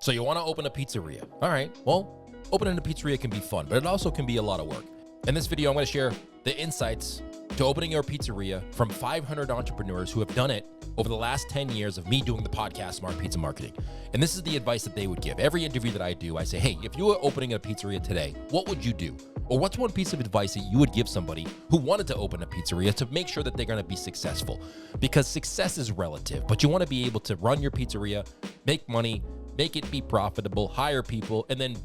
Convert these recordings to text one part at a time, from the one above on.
So you want to open a pizzeria. All right, well, opening a pizzeria can be fun, but it also can be a lot of work. In this video, I'm going to share the insights to opening your pizzeria from 500 entrepreneurs who have done it over the last 10 years of me doing the podcast Smart Pizza Marketing. And this is the advice that they would give. Every interview that I do, I say, hey, if you were opening a pizzeria today, what would you do? Or what's one piece of advice that you would give somebody who wanted to open a pizzeria to make sure that they're going to be successful? Because success is relative, but you want to be able to run your pizzeria, make money, make it be profitable, hire people, and then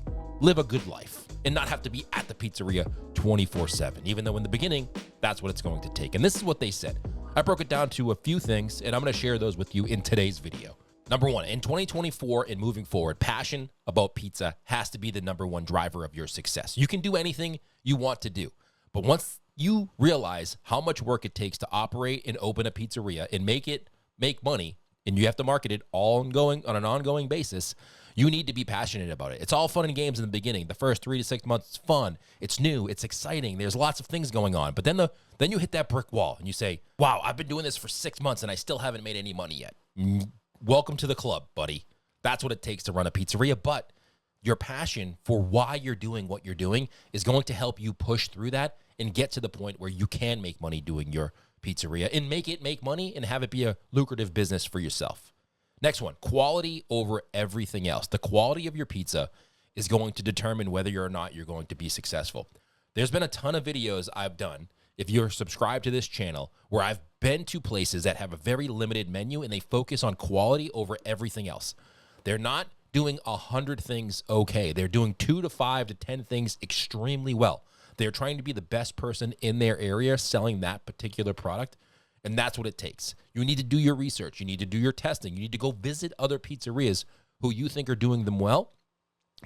live a good life and not have to be at the pizzeria 24/7, even though in the beginning, that's what it's going to take. And this is what they said. I broke it down to a few things, and I'm going to share those with you in today's video. Number one, in 2024 and moving forward, passion about pizza has to be the number one driver of your success. You can do anything you want to do, but once you realize how much work it takes to operate and open a pizzeria and make money, and you have to market it on an ongoing basis, you need to be passionate about it. It's all fun and games in the beginning. The first 3 to 6 months, it's fun, it's new, it's exciting. There's lots of things going on. But then you hit that brick wall and you say, wow, I've been doing this for 6 months and I still haven't made any money yet. Welcome to the club, buddy. That's what it takes to run a pizzeria. But your passion for why you're doing what you're doing is going to help you push through that and get to the point where you can make money doing your pizzeria and make money and have it be a lucrative business for yourself. Next one, quality over everything else. The quality of your pizza is going to determine whether or not you're going to be successful. There's been a ton of videos I've done, if you're subscribed to this channel, where I've been to places that have a very limited menu and they focus on quality over everything else. They're not doing 100 things okay. They're doing 2 to 5 to 10 things extremely well. They're trying to be the best person in their area selling that particular product, and that's what it takes. You need to do your research. You need to do your testing. You need to go visit other pizzerias who you think are doing them well,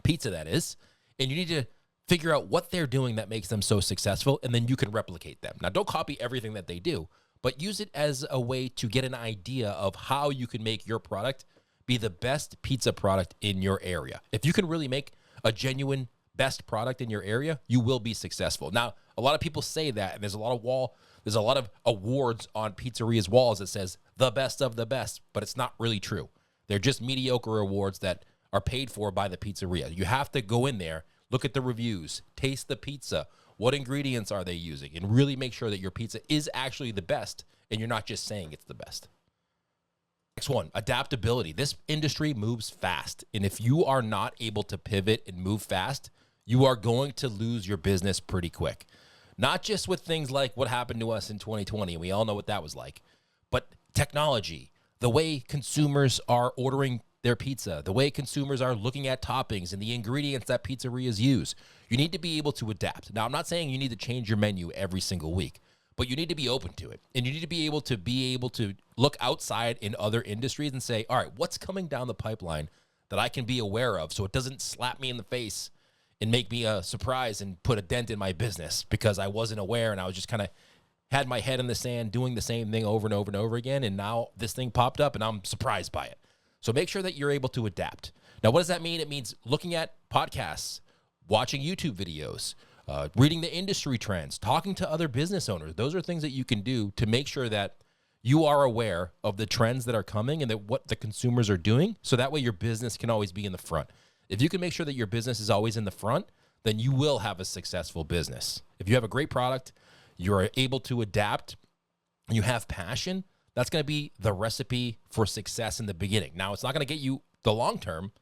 pizza that is, and you need to figure out what they're doing that makes them so successful, and then you can replicate them. Now, don't copy everything that they do, but use it as a way to get an idea of how you can make your product be the best pizza product in your area. If you can really make a genuine best product in your area, you will be successful. Now, a lot of people say that, and there's a lot of awards on pizzerias' walls that says the best of the best, but it's not really true. They're just mediocre awards that are paid for by the pizzeria. You have to go in there, look at the reviews, taste the pizza, what ingredients are they using, and really make sure that your pizza is actually the best and you're not just saying it's the best. Next one, adaptability. This industry moves fast, and if you are not able to pivot and move fast, you are going to lose your business pretty quick. Not just with things like what happened to us in 2020, and we all know what that was like, but technology, the way consumers are ordering their pizza, the way consumers are looking at toppings and the ingredients that pizzerias use. You need to be able to adapt. Now, I'm not saying you need to change your menu every single week, but you need to be open to it. And you need to be able to look outside in other industries and say, all right, what's coming down the pipeline that I can be aware of so it doesn't slap me in the face and make me a surprise and put a dent in my business because I wasn't aware and I was just kind of had my head in the sand doing the same thing over and over and over again, and now this thing popped up and I'm surprised by it. So make sure that you're able to adapt. Now, what does that mean? It means looking at podcasts, watching YouTube videos, reading the industry trends, talking to other business owners. Those are things that you can do to make sure that you are aware of the trends that are coming and that what the consumers are doing, so that way your business can always be in the front. If you can make sure that your business is always in the front, then you will have a successful business. If you have a great product, you're able to adapt, you have passion, that's going to be the recipe for success in the beginning. Now, it's not going to get you the long-term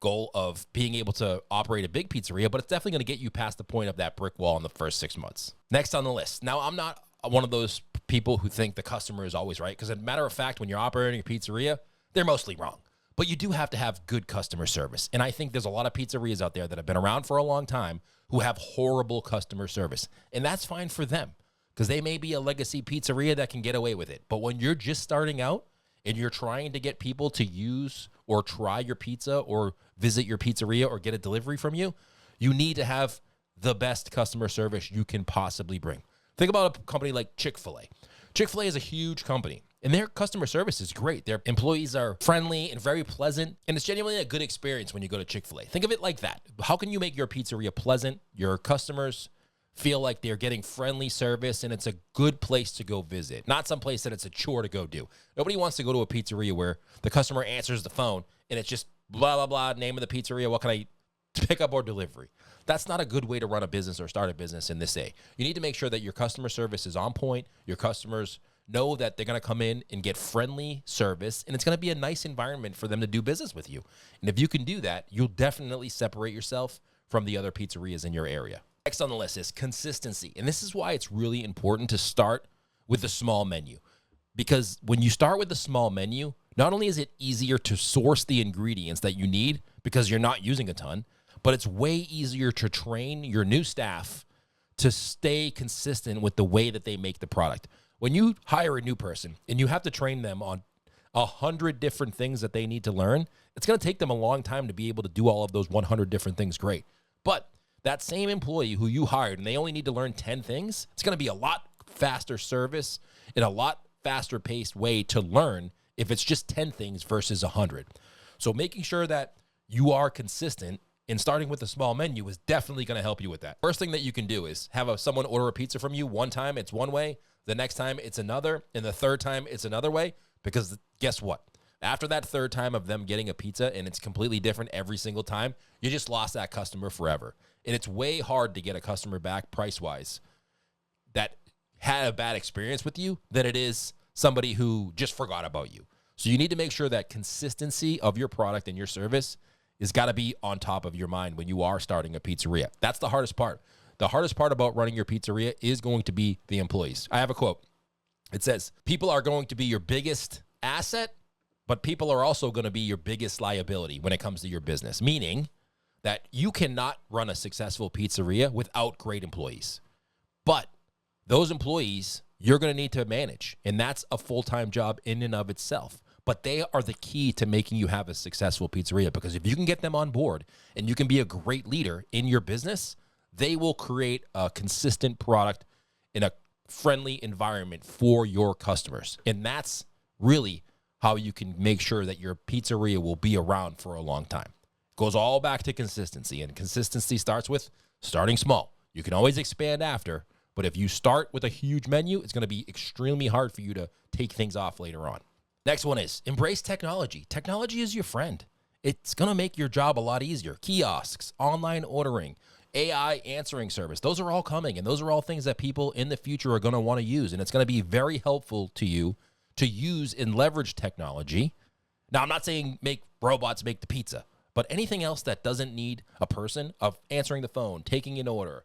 goal of being able to operate a big pizzeria, but it's definitely going to get you past the point of that brick wall in the first 6 months. Next on the list. Now, I'm not one of those people who think the customer is always right, because as a matter of fact, when you're operating a pizzeria, they're mostly wrong. But you do have to have good customer service. And I think there's a lot of pizzerias out there that have been around for a long time who have horrible customer service. And that's fine for them, because they may be a legacy pizzeria that can get away with it. But when you're just starting out and you're trying to get people to use or try your pizza or visit your pizzeria or get a delivery from you, you need to have the best customer service you can possibly bring. Think about a company like Chick-fil-A. Chick-fil-A is a huge company, and their customer service is great. Their employees are friendly and very pleasant, and it's genuinely a good experience when you go to Chick-fil-A. Think of it like that. How can you make your pizzeria pleasant, your customers feel like they're getting friendly service, and it's a good place to go visit, not some place that it's a chore to go do? Nobody wants to go to a pizzeria where the customer answers the phone and it's just blah, blah, blah, name of the pizzeria. What can I pick up or delivery? That's not a good way to run a business or start a business in this day. You need to make sure that your customer service is on point. Your customers know that they're going to come in and get friendly service, and it's going to be a nice environment for them to do business with you. And if you can do that, you'll definitely separate yourself from the other pizzerias in your area. Next on the list is consistency. And this is why it's really important to start with a small menu. Because when you start with a small menu, not only is it easier to source the ingredients that you need because you're not using a ton, but it's way easier to train your new staff to stay consistent with the way that they make the product. When you hire a new person and you have to train them on 100 different things that they need to learn, it's going to take them a long time to be able to do all of those 100 different things great. But that same employee who you hired and they only need to learn 10 things, it's going to be a lot faster service and a lot faster paced way to learn if it's just 10 things versus 100. So making sure that you are consistent and starting with a small menu is definitely going to help you with that. First thing that you can do is have someone order a pizza from you. One time it's one way, the next time it's another, and the third time it's another way, because guess what? After that third time of them getting a pizza and it's completely different every single time, you just lost that customer forever. And it's way hard to get a customer back price-wise that had a bad experience with you than it is somebody who just forgot about you. So you need to make sure that consistency of your product and your service has got to be on top of your mind when you are starting a pizzeria. That's the hardest part. The hardest part about running your pizzeria is going to be the employees. I have a quote. It says, people are going to be your biggest asset, but people are also going to be your biggest liability when it comes to your business, meaning that you cannot run a successful pizzeria without great employees. But those employees you're going to need to manage, and that's a full-time job in and of itself. But they are the key to making you have a successful pizzeria, because if you can get them on board and you can be a great leader in your business, they will create a consistent product in a friendly environment for your customers. And that's really how you can make sure that your pizzeria will be around for a long time. It goes all back to consistency, and consistency starts with starting small. You can always expand after, but if you start with a huge menu, it's going to be extremely hard for you to take things off later on. Next one is embrace technology. Technology is your friend. It's going to make your job a lot easier. Kiosks, online ordering, AI answering service, those are all coming, and those are all things that people in the future are going to want to use, and it's going to be very helpful to you to use and leverage technology. Now, I'm not saying make robots make the pizza, but anything else that doesn't need a person of answering the phone, taking an order,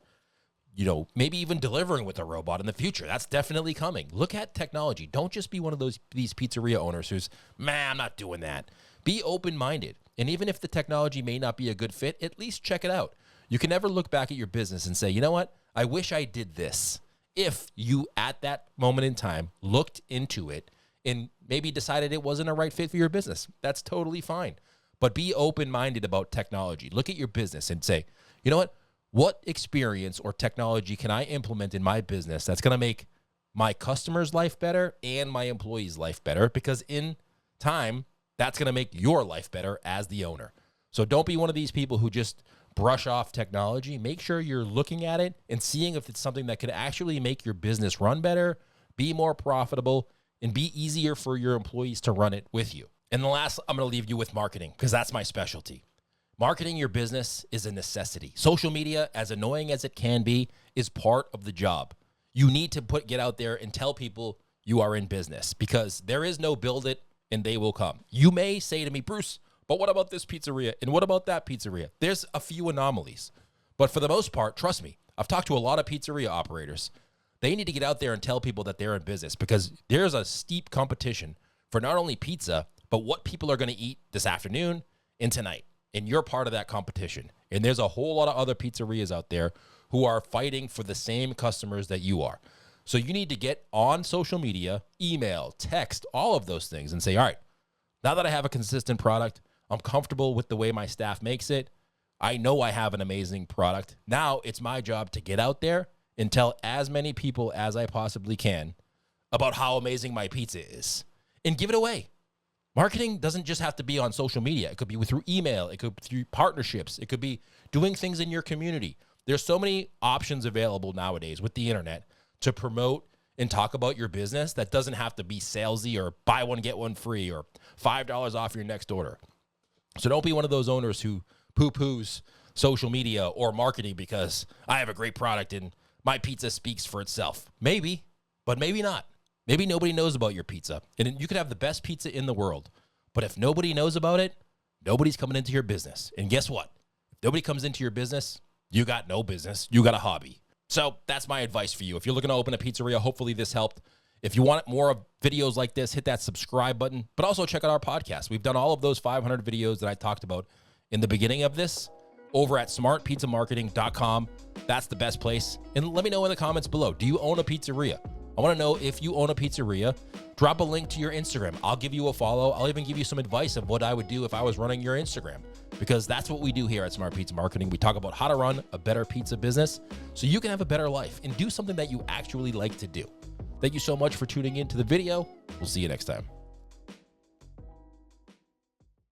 maybe even delivering with a robot in the future. That's definitely coming. Look at technology. Don't just be one of these pizzeria owners who's, man, I'm not doing that. Be open-minded. And even if the technology may not be a good fit, at least check it out. You can never look back at your business and say, you know what? I wish I did this. If you, at that moment in time, looked into it and maybe decided it wasn't a right fit for your business, that's totally fine. But be open-minded about technology. Look at your business and say, you know what? What experience or technology can I implement in my business that's going to make my customer's life better and my employee's life better? Because in time, that's going to make your life better as the owner. So don't be one of these people who just brush off technology. Make sure you're looking at it and seeing if it's something that could actually make your business run better, be more profitable, and be easier for your employees to run it with you. And the last, I'm going to leave you with marketing, because that's my specialty. Marketing your business is a necessity. Social media, as annoying as it can be, is part of the job. You need to get out there and tell people you are in business, because there is no build it and they will come. You may say to me, Bruce, but what about this pizzeria? And what about that pizzeria? There's a few anomalies. But for the most part, trust me, I've talked to a lot of pizzeria operators. They need to get out there and tell people that they're in business, because there's a steep competition for not only pizza, but what people are going to eat this afternoon and tonight. And you're part of that competition. And there's a whole lot of other pizzerias out there who are fighting for the same customers that you are. So you need to get on social media, email, text, all of those things, and say, all right, now that I have a consistent product, I'm comfortable with the way my staff makes it, I know I have an amazing product. Now it's my job to get out there and tell as many people as I possibly can about how amazing my pizza is and give it away. Marketing doesn't just have to be on social media. It could be through email. It could be through partnerships. It could be doing things in your community. There's so many options available nowadays with the internet to promote and talk about your business that doesn't have to be salesy or buy one, get one free or $5 off your next order. So don't be one of those owners who poo-poos social media or marketing because I have a great product and my pizza speaks for itself. Maybe, but maybe not. Maybe nobody knows about your pizza. And you could have the best pizza in the world, but if nobody knows about it, nobody's coming into your business. And guess what? If nobody comes into your business, you got no business. You got a hobby. So that's my advice for you. If you're looking to open a pizzeria, hopefully this helped. If you want more of videos like this, hit that subscribe button, but also check out our podcast. We've done all of those 500 videos that I talked about in the beginning of this over at smartpizzamarketing.com. That's the best place. And let me know in the comments below, do you own a pizzeria? I want to know if you own a pizzeria. Drop a link to your Instagram. I'll give you a follow. I'll even give you some advice of what I would do if I was running your Instagram, because that's what we do here at Smart Pizza Marketing. We talk about how to run a better pizza business so you can have a better life and do something that you actually like to do. Thank you so much for tuning in to the video. We'll see you next time.